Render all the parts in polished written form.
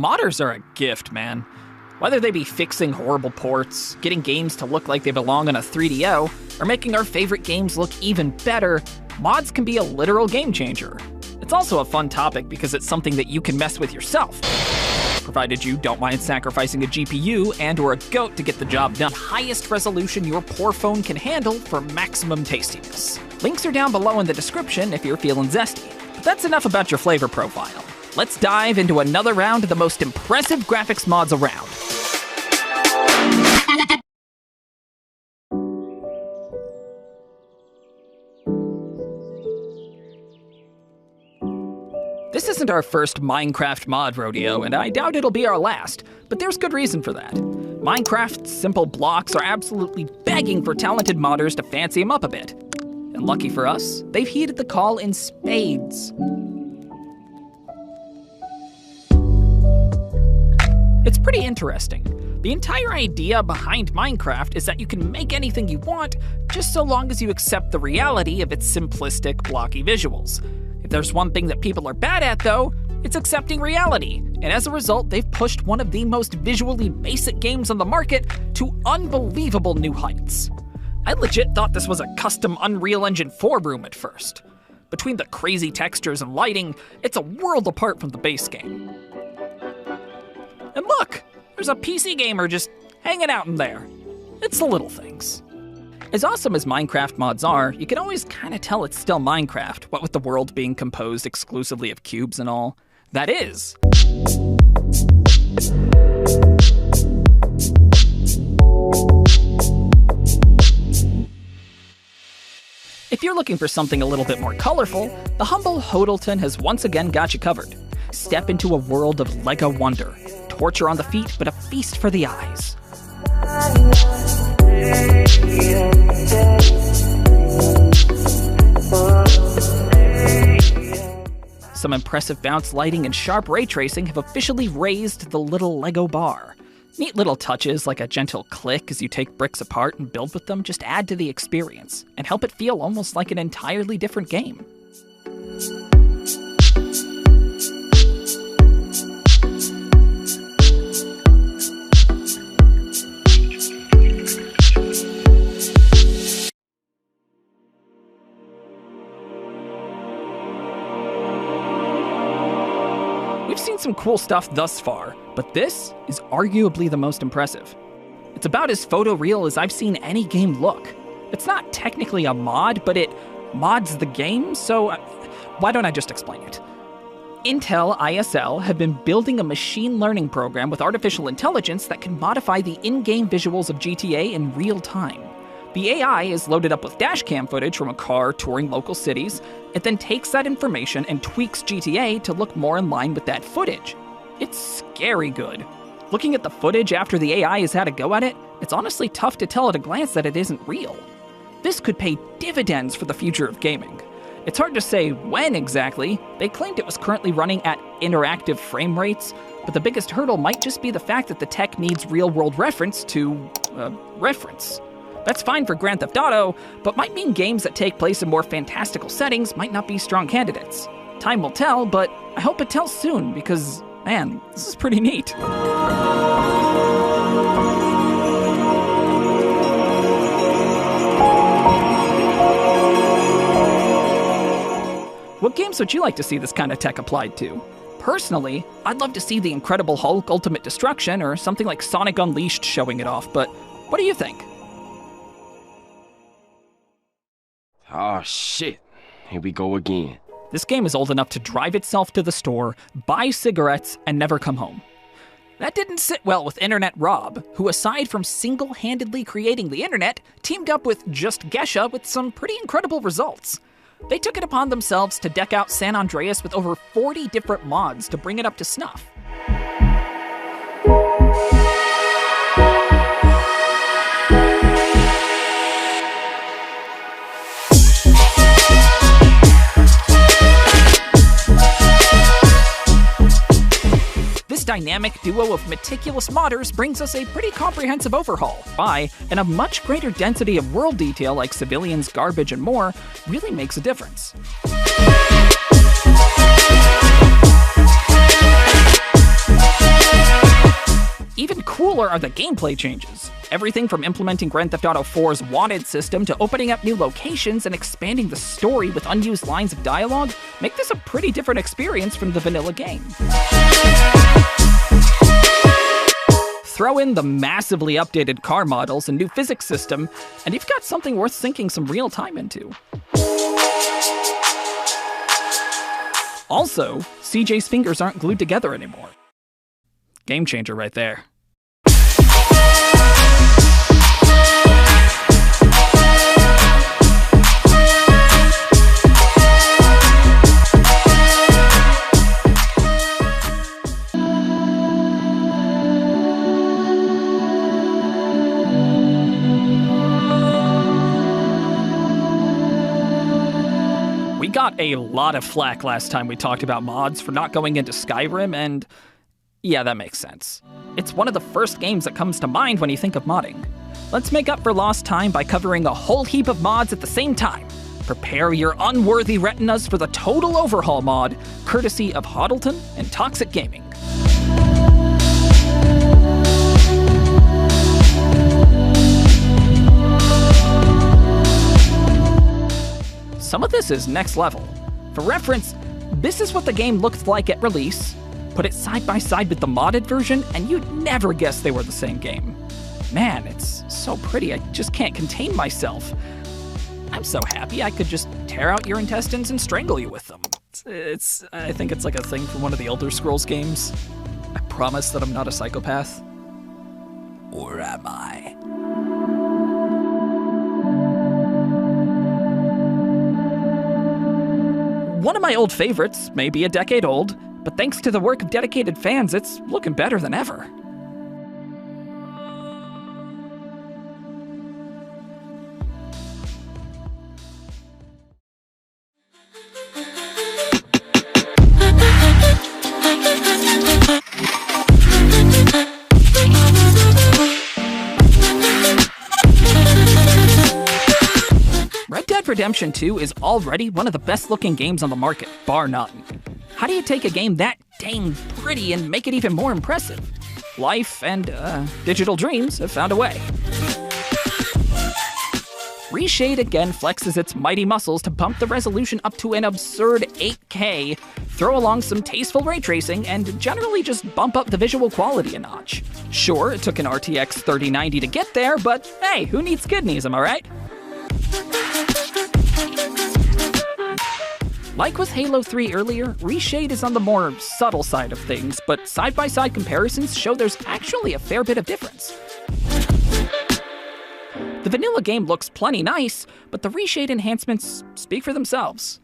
Modders are a gift, man. Whether they be fixing horrible ports, getting games to look like they belong on a 3DO, or making our favorite games look even better, mods can be a literal game changer. It's also a fun topic because it's something that you can mess with yourself, provided you don't mind sacrificing a GPU and or a goat to get the job done. Highest resolution your poor phone can handle for maximum tastiness. Links are down below in the description if you're feeling zesty. But that's enough about your flavor profile. Let's dive into another round of the most impressive graphics mods around. This isn't our first Minecraft mod rodeo, and I doubt it'll be our last, but there's good reason for that. Minecraft's simple blocks are absolutely begging for talented modders to fancy them up a bit. And lucky for us, they've heeded the call in spades. It's pretty interesting. The entire idea behind Minecraft is that you can make anything you want, just so long as you accept the reality of its simplistic, blocky visuals. If there's one thing that people are bad at, though, it's accepting reality, and as a result, they've pushed one of the most visually basic games on the market to unbelievable new heights. I legit thought this was a custom Unreal Engine 4 room at first. Between the crazy textures and lighting, it's a world apart from the base game. And look, there's a PC gamer just hanging out in there. It's the little things. As awesome as Minecraft mods are, you can always kind of tell it's still Minecraft, what with the world being composed exclusively of cubes and all. That is. If you're looking for something a little bit more colorful, the humble Hodleton has once again got you covered. Step into a world of Lego wonder. Torture on the feet, but a feast for the eyes. Some impressive bounce lighting and sharp ray tracing have officially raised the little Lego bar. Neat little touches like a gentle click as you take bricks apart and build with them just add to the experience and help it feel almost like an entirely different game. We've seen some cool stuff thus far, but this is arguably the most impressive. It's about as photoreal as I've seen any game look. It's not technically a mod, but it mods the game, so why don't I just explain it? Intel ISL have been building a machine learning program with artificial intelligence that can modify the in-game visuals of GTA in real time. The AI is loaded up with dashcam footage from a car touring local cities. It then takes that information and tweaks GTA to look more in line with that footage. It's scary good. Looking at the footage after the AI has had a go at it, it's honestly tough to tell at a glance that it isn't real. This could pay dividends for the future of gaming. It's hard to say when exactly. They claimed it was currently running at interactive frame rates, but the biggest hurdle might just be the fact that the tech needs real-world reference to, reference. That's fine for Grand Theft Auto, but might mean games that take place in more fantastical settings might not be strong candidates. Time will tell, but I hope it tells soon because, man, this is pretty neat. What games would you like to see this kind of tech applied to? Personally, I'd love to see the Incredible Hulk Ultimate Destruction or something like Sonic Unleashed showing it off, but what do you think? Oh shit, here we go again. This game is old enough to drive itself to the store, buy cigarettes, and never come home. That didn't sit well with Internet Rob, who aside from single-handedly creating the internet, teamed up with Just Gesha with some pretty incredible results. They took it upon themselves to deck out San Andreas with over 40 different mods to bring it up to snuff. This dynamic duo of meticulous modders brings us a pretty comprehensive overhaul. And a much greater density of world detail like civilians, garbage, and more really makes a difference. Even cooler are the gameplay changes. Everything from implementing Grand Theft Auto 4's wanted system to opening up new locations and expanding the story with unused lines of dialogue make this a pretty different experience from the vanilla game. Throw in the massively updated car models and new physics system, and you've got something worth sinking some real time into. Also, CJ's fingers aren't glued together anymore. Game changer right there. We got a lot of flack last time we talked about mods for not going into Skyrim, and yeah, that makes sense. It's one of the first games that comes to mind when you think of modding. Let's make up for lost time by covering a whole heap of mods at the same time. Prepare your unworthy retinas for the Total Overhaul mod, courtesy of Hoddleton and Toxic Gaming. Some of this is next level. For reference, this is what the game looked like at release. Put it side by side with the modded version, and you'd never guess they were the same game. Man, it's so pretty, I just can't contain myself. I'm so happy I could just tear out your intestines and strangle you with them. I think it's like a thing from one of the Elder Scrolls games. I promise that I'm not a psychopath. Or am I? One of my old favorites, maybe a decade old, but thanks to the work of dedicated fans, it's looking better than ever. Red Dead Redemption 2 is already one of the best-looking games on the market, bar none. How do you take a game that dang pretty and make it even more impressive? Life and, Digital Dreams have found a way. Reshade again flexes its mighty muscles to bump the resolution up to an absurd 8K, throw along some tasteful ray tracing, and generally just bump up the visual quality a notch. Sure, it took an RTX 3090 to get there, but hey, who needs kidneys, am I right? Like with Halo 3 earlier, Reshade is on the more subtle side of things, but side-by-side comparisons show there's actually a fair bit of difference. The vanilla game looks plenty nice, but the Reshade enhancements speak for themselves.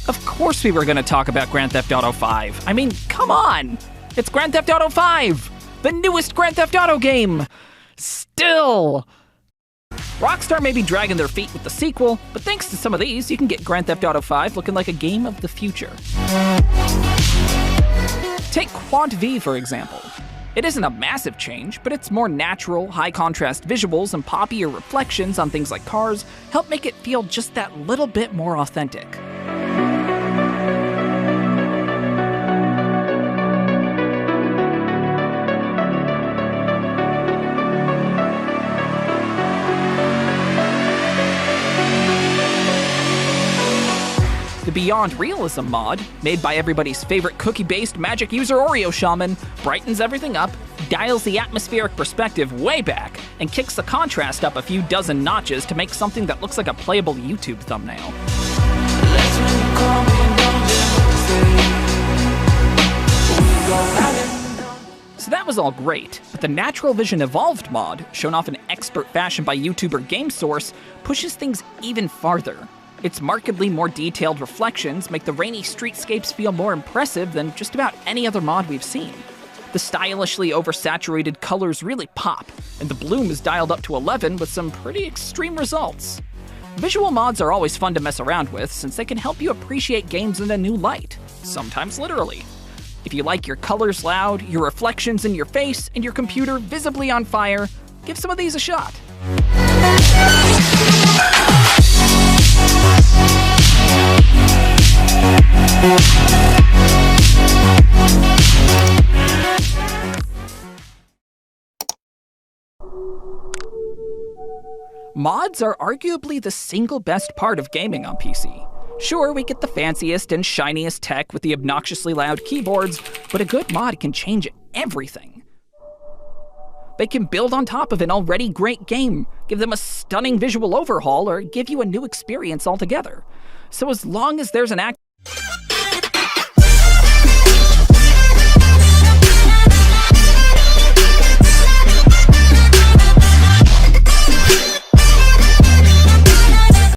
Of course we were going to talk about Grand Theft Auto 5. I mean, come on! It's Grand Theft Auto 5! The newest Grand Theft Auto game! Still! Rockstar may be dragging their feet with the sequel, but thanks to some of these, you can get Grand Theft Auto 5 looking like a game of the future. Take Quad V, for example. It isn't a massive change, but its more natural, high-contrast visuals and poppier reflections on things like cars help make it feel just that little bit more authentic. The Beyond Realism mod, made by everybody's favorite cookie-based magic user Oreo Shaman, brightens everything up, dials the atmospheric perspective way back, and kicks the contrast up a few dozen notches to make something that looks like a playable YouTube thumbnail. So that was all great, but the Natural Vision Evolved mod, shown off in expert fashion by YouTuber GameSource, pushes things even farther. Its markedly more detailed reflections make the rainy streetscapes feel more impressive than just about any other mod we've seen. The stylishly oversaturated colors really pop, and the bloom is dialed up to 11 with some pretty extreme results. Visual mods are always fun to mess around with since they can help you appreciate games in a new light, sometimes literally. If you like your colors loud, your reflections in your face, and your computer visibly on fire, give some of these a shot. Mods are arguably the single best part of gaming on PC. Sure, we get the fanciest and shiniest tech with the obnoxiously loud keyboards, but a good mod can change everything. They can build on top of an already great game, give them a stunning visual overhaul, or give you a new experience altogether. So as long as there's an